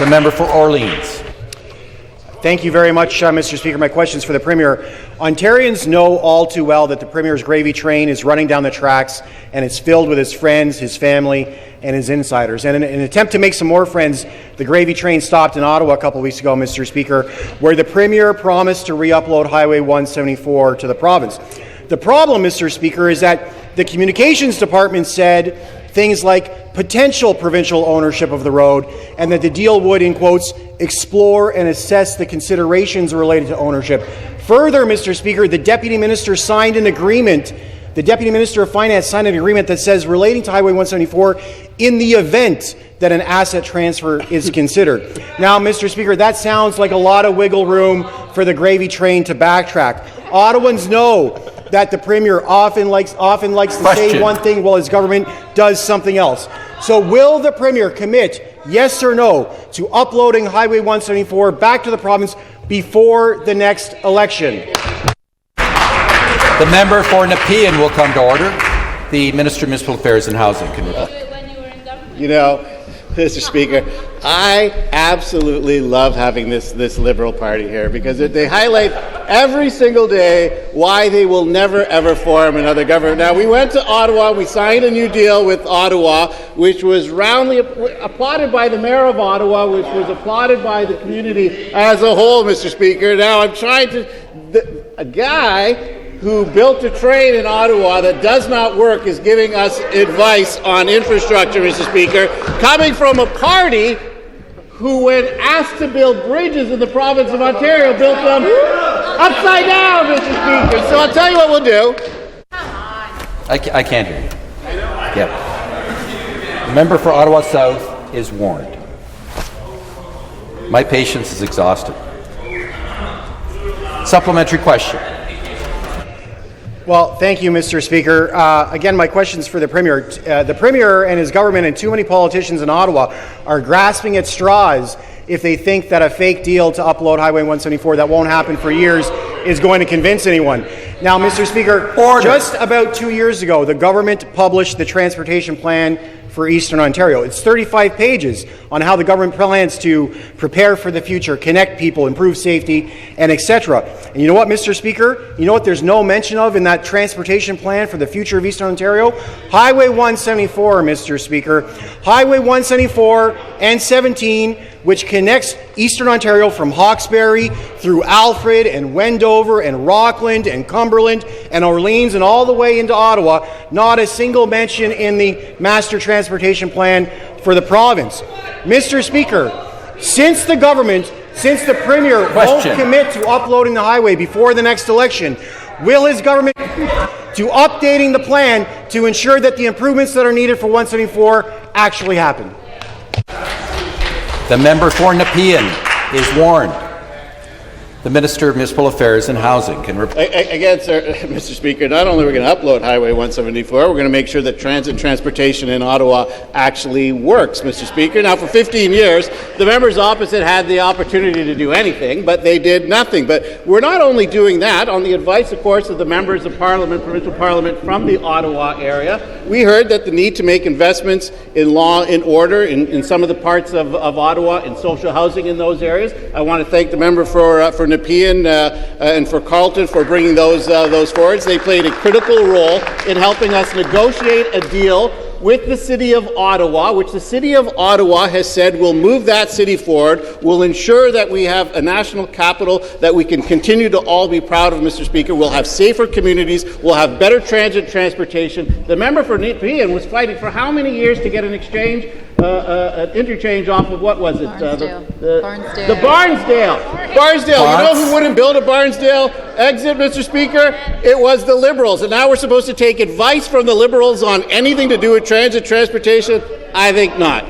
The member for Orleans. Thank you very much, Mr. Speaker. My question is for the Premier. Ontarians know all too well that the Premier's gravy train is running down the tracks and it's filled with his friends, his family, and his insiders. And in an attempt to make some more friends, the gravy train stopped in Ottawa a couple of weeks ago, Mr. Speaker, where the Premier promised to re-upload Highway 174 to the province. The problem, Mr. Speaker, is that the Communications Department said things like potential provincial ownership of the road, and that the deal would, in quotes, explore and assess the considerations related to ownership. Further, Mr. Speaker, the Deputy Minister signed an agreement, the Deputy Minister of Finance signed an agreement that says relating to Highway 174 in the event that an asset transfer is considered. Now, Mr. Speaker, that sounds like a lot of wiggle room for the gravy train to backtrack. Ottawans know that the Premier often likes to say one thing while his government does something else. So will the Premier commit, yes or no, to uploading Highway 174 back to the province before the next election? The member for Nepean will come to order. The Minister of Municipal Affairs and Housing can reply. You know, Mr. Speaker, I absolutely love having this Liberal Party here because they highlight every single day why they will never, ever form another government. Now, we went to Ottawa, we signed a new deal with Ottawa, which was roundly applauded by the Mayor of Ottawa, which was applauded by the community as a whole, Mr. Speaker. Now, I'm trying to... A guy who built a train in Ottawa that does not work is giving us advice on infrastructure, Mr. Speaker, coming from a party who, when asked to build bridges in the province of Ontario, built them upside down, Mr. Speaker. So I'll tell you what we'll do. I can't hear you. Yeah. The member for Ottawa South is warned. My patience is exhausted. Supplementary question. Well, thank you, Mr. Speaker. Again, my question is for the Premier. The Premier and his government and too many politicians in Ottawa are grasping at straws if they think that a fake deal to upload Highway 174 that won't happen for years is going to convince anyone. Now, Mr. Speaker, just about 2 years ago, the government published the transportation plan for Eastern Ontario. It's 35 pages on how the government plans to prepare for the future, connect people, improve safety, and etc. And you know what, Mr. Speaker? You know what there's no mention of in that transportation plan for the future of Eastern Ontario? Highway 174, Mr. Speaker. Highway 174 and 17, which connects Eastern Ontario from Hawkesbury through Alfred and Wendover and Rockland and Cumberland and Orleans and all the way into Ottawa. Not a single mention in the Master Transportation Plan for the province. Mr. Speaker, since the Premier won't commit to uploading the highway before the next election, will his government to updating the plan to ensure that the improvements that are needed for 174 actually happen? The member for Nepean is warned. The Minister of Municipal Affairs and Housing can reply. Again, sir, Mr. Speaker, not only are we going to upload Highway 174, we're going to make sure that transit transportation in Ottawa actually works, Mr. Speaker. Now, for 15 years, the members opposite had the opportunity to do anything, but they did nothing. But we're not only doing that, on the advice, of course, of the members of Parliament, provincial Parliament from the Ottawa area, we heard that the need to make investments in law and order in some of the parts of Ottawa, in social housing in those areas. I want to thank the member for Nepean and for Carleton for bringing those forward. They played a critical role in helping us negotiate a deal with the City of Ottawa, which the City of Ottawa has said will move that city forward, will ensure that we have a national capital that we can continue to all be proud of, Mr. Speaker. We'll have safer communities. We'll have better transit transportation. The member for Nepean was fighting for how many years to get an exchange, an interchange off of, what was it? Barnsdale. The Barnsdale. Barnsdale. You know who wouldn't build a Barnsdale exit, Mr. Speaker? It was the Liberals. And now we're supposed to take advice from the Liberals on anything to do with transit transportation? I think not.